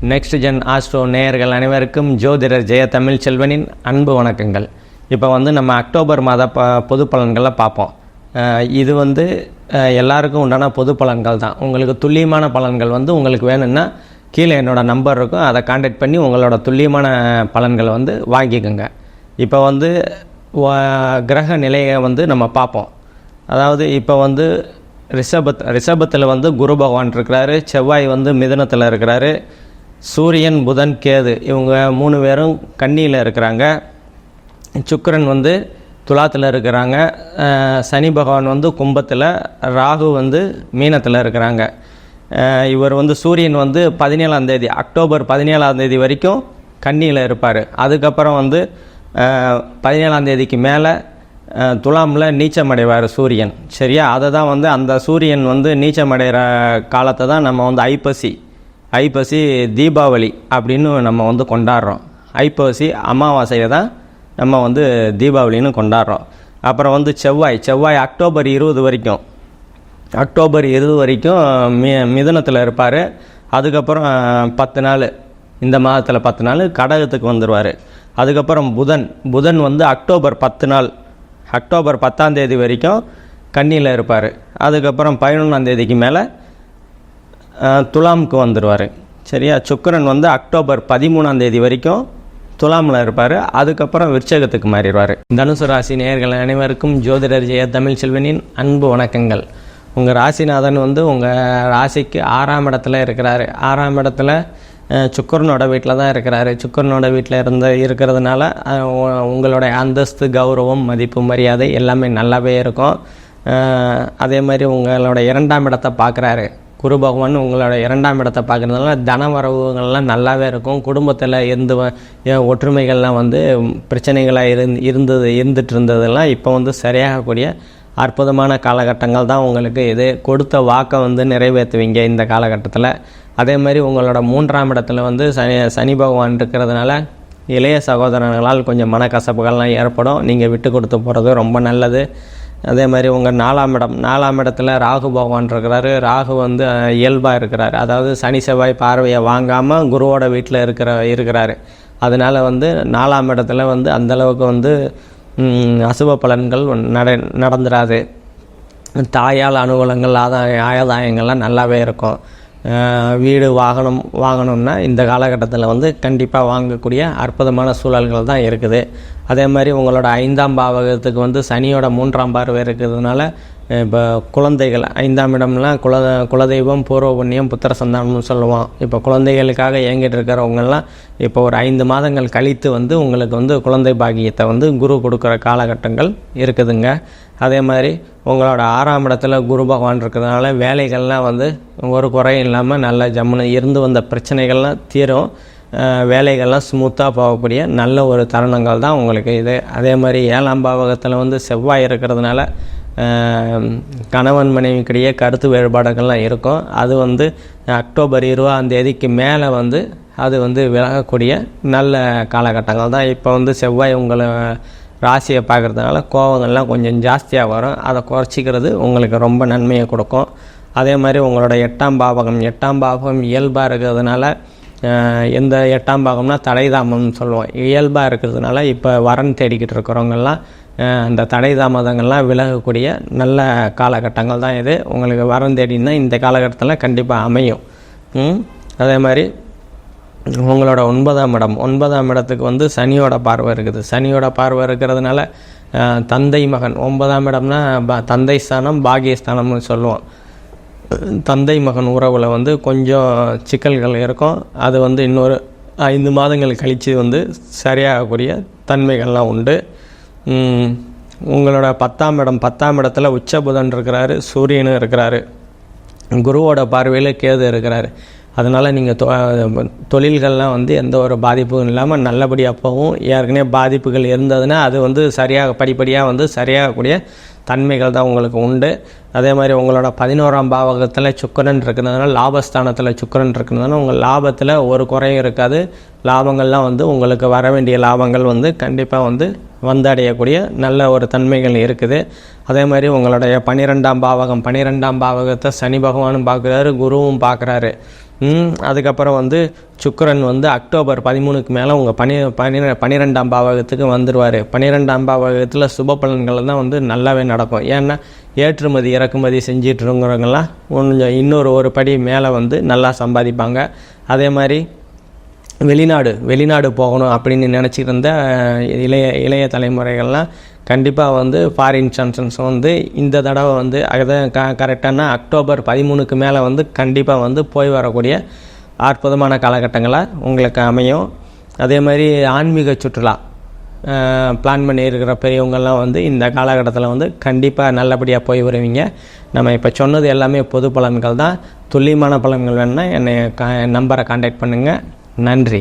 Next gen astro நேயர்கள் அனைவருக்கும் ஜோதிடர் ஜெய தமிழ் செல்வனின் அன்பு வணக்கங்கள். இப்போ நம்ம அக்டோபர் மாத பொது பலன்களை பார்ப்போம். இது எல்லாருக்கும் உண்டான பொது பலன்கள் தான். உங்களுக்கு துல்லியமான பலன்கள் உங்களுக்கு வேணும்னா கீழே என்னோடய நம்பர் இருக்கும், அதை கான்டாக்ட் பண்ணி உங்களோட துல்லியமான பலன்களை வாங்கிக்கோங்க. இப்போ கிரக நிலையை நம்ம பார்ப்போம். அதாவது இப்போ ரிஷபத்தில் குரு பகவான் இருக்கிறாரு, செவ்வாய் மிதுனத்தில் இருக்கிறாரு, சூரியன் புதன் கேது இவங்க 3 பேரும் கன்னியில் இருக்கிறாங்க, சுக்கிரன் துலாத்தில் இருக்கிறாங்க, சனி பகவான் கும்பத்தில், ராகு மீனத்தில் இருக்கிறாங்க. இவர் சூரியன் 17ஆம் தேதி அக்டோபர் 17ஆம் தேதி வரைக்கும் கன்னியில் இருப்பார். அதுக்கப்புறம் 17ஆம் தேதிக்கு மேலே துலாமில் நீச்சமடைவார் சூரியன். சரியா? அதை தான் அந்த சூரியன் நீச்சமடைகிற காலத்தை தான் நம்ம ஐப்பசி தீபாவளி அப்படின்னு நம்ம கொண்டாடுறோம். ஐப்பசி அமாவாசையை தான் நம்ம தீபாவளின்னு கொண்டாடுறோம். அப்புறம் செவ்வாய் அக்டோபர் 20 வரைக்கும் மிதுனத்தில் இருப்பார். அதுக்கப்புறம் 10 நாள், இந்த மாதத்தில் 10 நாள் கடகத்துக்கு வந்துடுவார். அதுக்கப்புறம் புதன் அக்டோபர் 10 நாள், அக்டோபர் 10ஆம் தேதி வரைக்கும் கன்னியில் இருப்பார். அதுக்கப்புறம் 11ஆம் தேதிக்கு மேலே துலாமுக்கு வந்துடுவார். சரியா? சுக்கிரன் அக்டோபர் 13ஆம் தேதி வரைக்கும் துலாமில் இருப்பார். அதுக்கப்புறம் விருச்சகத்துக்கு மாறிடுவார். தனுசு ராசி நேயர்கள் அனைவருக்கும் ஜோதிடர் ஜெய தமிழ் செல்வனின் அன்பு வணக்கங்கள். உங்கள் ராசிநாதன் உங்கள் ராசிக்கு 6ஆம் இடத்துல இருக்கிறாரு. 6ஆம் இடத்துல சுக்கிரனோட வீட்டில் தான் இருக்கிறாரு. சுக்கிரனோட வீட்டில் இருக்கிறதுனால உங்களுடைய அந்தஸ்து, கௌரவம், மதிப்பு, மரியாதை எல்லாமே நல்லாவே இருக்கும். அதே மாதிரி உங்களோட 2ஆம் இடத்தை பார்க்குறாரு குரு பகவான். உங்களோட 2ஆம் இடத்தை பார்க்குறதுனால தன வரவுகள்லாம் நல்லாவே இருக்கும். குடும்பத்தில் ஒற்றுமைகள்லாம் பிரச்சனைகளாக இருந்துட்டு இருந்ததெல்லாம் இப்போ சரியாகக்கூடிய அற்புதமான காலகட்டங்கள் தான் உங்களுக்கு. இது கொடுத்த வாக்கை நிறைவேற்றுவீங்க இந்த காலகட்டத்தில். அதே மாதிரி உங்களோட 3ஆம் இடத்துல சனி பகவான் இருக்கிறதுனால இளைய சகோதரர்களால் கொஞ்சம் மனக்கசப்புகள்லாம் ஏற்படும். நீங்கள் விட்டு கொடுத்து போகிறது ரொம்ப நல்லது. அதே மாதிரி உங்கள் 4ஆம் இடத்துல ராகு பகவான் இருக்கிறாரு. ராகு இயல்பாக இருக்கிறாரு. அதாவது சனி செவ்வாய் பார்வையை வாங்காமல் குருவோட வீட்டில் இருக்கிறாரு. அதனால் 4ஆம் இடத்துல அந்தளவுக்கு அசுப பலன்கள் நடந்துடாது. தாயால் அனுகூலங்கள், ஆதாயங்கள்லாம் நல்லாவே இருக்கும். வீடு வாங்கணும்னா இந்த காலகட்டத்தில் கண்டிப்பாக வாங்கக்கூடிய அற்புதமான சூழல்கள் தான் இருக்குது. அதே மாதிரி உங்களோட 5ஆம் பாவகத்துக்கு சனியோட 3ஆம் பார்வை இருக்கிறதுனால இப்போ குழந்தைகள் 5ஆம் இடம்லாம் குலதெய்வம், பூர்வ புண்ணியம், புத்திர சந்தானம்னு சொல்லுவோம். இப்போ குழந்தைகளுக்காக இயங்கிட்டு இருக்கிறவங்கெல்லாம் இப்போ ஒரு 5 மாதங்கள் கழித்து உங்களுக்கு குழந்தை பாக்கியத்தை குரு கொடுக்குற காலகட்டங்கள் இருக்குதுங்க. அதே மாதிரி உங்களோட 6ஆம் இடத்துல குரு பகவான் இருக்கிறதுனால வேலைகள்லாம் ஒரு குறையும் இல்லாமல் நல்ல ஜம்முன்னு இருந்து வந்த பிரச்சனைகள்லாம் தீரும். வேலைகள்லாம் ஸ்மூத்தாக போகக்கூடிய நல்ல ஒரு தருணங்கள் தான் உங்களுக்கு இது. அதே மாதிரி 7ஆம் பாவகத்தில் செவ்வாய் இருக்கிறதுனால கணவன் மனைவிக்கிடையே கருத்து வேறுபாடுகள்லாம் இருக்கும். அது அக்டோபர் 20ஆம் தேதிக்கு மேலே அது விலகக்கூடிய நல்ல காலகட்டங்கள் தான். இப்போ செவ்வாய் உங்களை ராசியை பார்க்குறதுனால கோபங்கள்லாம் கொஞ்சம் ஜாஸ்தியாக வரும். அதை குறைச்சிக்கிறது உங்களுக்கு ரொம்ப நன்மையை கொடுக்கும். அதே மாதிரி உங்களோட 8ஆம் பாவகம் இயல்பாக இருக்கிறதுனால, எந்த 8ஆம் பாகம்னா தடைதாமம்னு சொல்லுவோம். இயல்பாக இருக்கிறதுனால இப்போ வரன் தேடிக்கிட்டு இருக்கிறவங்கெல்லாம் அந்த தடை தாமதங்கள்லாம் விலகக்கூடிய நல்ல காலகட்டங்கள் தான் இது. உங்களுக்கு வரன் தேடினா இந்த காலகட்டத்தில் கண்டிப்பாக அமையும். அதே மாதிரி உங்களோட 9ஆம் இடத்துக்கு சனியோட பார்வை இருக்குது. சனியோட பார்வை இருக்கிறதுனால தந்தை மகன், 9ஆம் இடம்னா தந்தை ஸ்தானம், பாகியஸ்தானம்னு சொல்லுவோம். தந்தை மகன் உறவில் கொஞ்சம் சிக்கல்கள் இருக்கும். அது இன்னொரு 5 மாதங்கள் கழித்து சரியாகக்கூடிய தன்மைகள்லாம் உண்டு. உங்களோட 10ஆம் இடத்துல உச்ச புதன் இருக்கிறாரு, சூரியனும் இருக்கிறாரு, குருவோட பார்வையில் கேது இருக்கிறாரு. அதனால் நீங்கள் தொழில்கள்லாம் எந்த ஒரு பாதிப்பும் இல்லாமல் நல்லபடியாக போகும். ஏற்கனவே பாதிப்புகள் இருந்ததுன்னா அது சரியாக படிப்படியாக சரியாகக்கூடிய தன்மைகள் தான் உங்களுக்கு உண்டு. அதே மாதிரி உங்களோட 11ஆம் பாவகத்தில் சுக்கிரன் இருக்கிறதுனால, லாபஸ்தானத்தில் சுக்கிரன் இருக்கிறதுனால உங்கள் லாபத்தில் ஒரு குறையும் இருக்காது. லாபங்கள்லாம் உங்களுக்கு வர வேண்டிய லாபங்கள் கண்டிப்பாக வந்தடையக்கூடிய நல்ல ஒரு தன்மைகள் இருக்குது. அதே மாதிரி உங்களுடைய 12ஆம் பாவகத்தை சனி பகவானும் பார்க்குறாரு, குருவும் பார்க்குறாரு. அதுக்கப்புறம் வந்து சுக்கிரன் வந்து அக்டோபர் 13க்கு மேலே உங்கள் 12ஆம் பாவகத்துக்கு வந்துடுவார். 12ஆம் பாவகத்தில் சுப பலன்கள் தான் வந்து நல்லாவே நடக்கும். ஏன்னா ஏற்றுமதி இறக்குமதி செஞ்சிட்ருங்கிறவங்களாம் கொஞ்சம் ஒரு படி மேலே வந்து நல்லா சம்பாதிப்பாங்க. அதே மாதிரி வெளிநாடு போகணும் அப்படின்னு நினச்சிட்டு இருந்த இளைய தலைமுறைகள்லாம் கண்டிப்பாக வந்து ஃபாரின் சான்சன்ஸ் வந்து இந்த தடவை வந்து அதை கரெக்டான அக்டோபர் 13க்கு மேலே வந்து கண்டிப்பாக வந்து போய் வரக்கூடிய அற்புதமான காலகட்டங்களாக உங்களுக்கு அமையும். அதே மாதிரி ஆன்மீக சுற்றுலா பிளான் பண்ணியிருக்கிற பெரியவங்கள்லாம் வந்து இந்த காலகட்டத்தில் வந்து கண்டிப்பாக நல்லபடியாக போய் வருவீங்க. நம்ம இப்போ சொன்னது எல்லாமே பொது பலன்கள் தான். துல்லியமான பலன்கள் வேணுன்னா என்னை நம்பரை கான்டாக்ட் பண்ணுங்கள். நன்றி.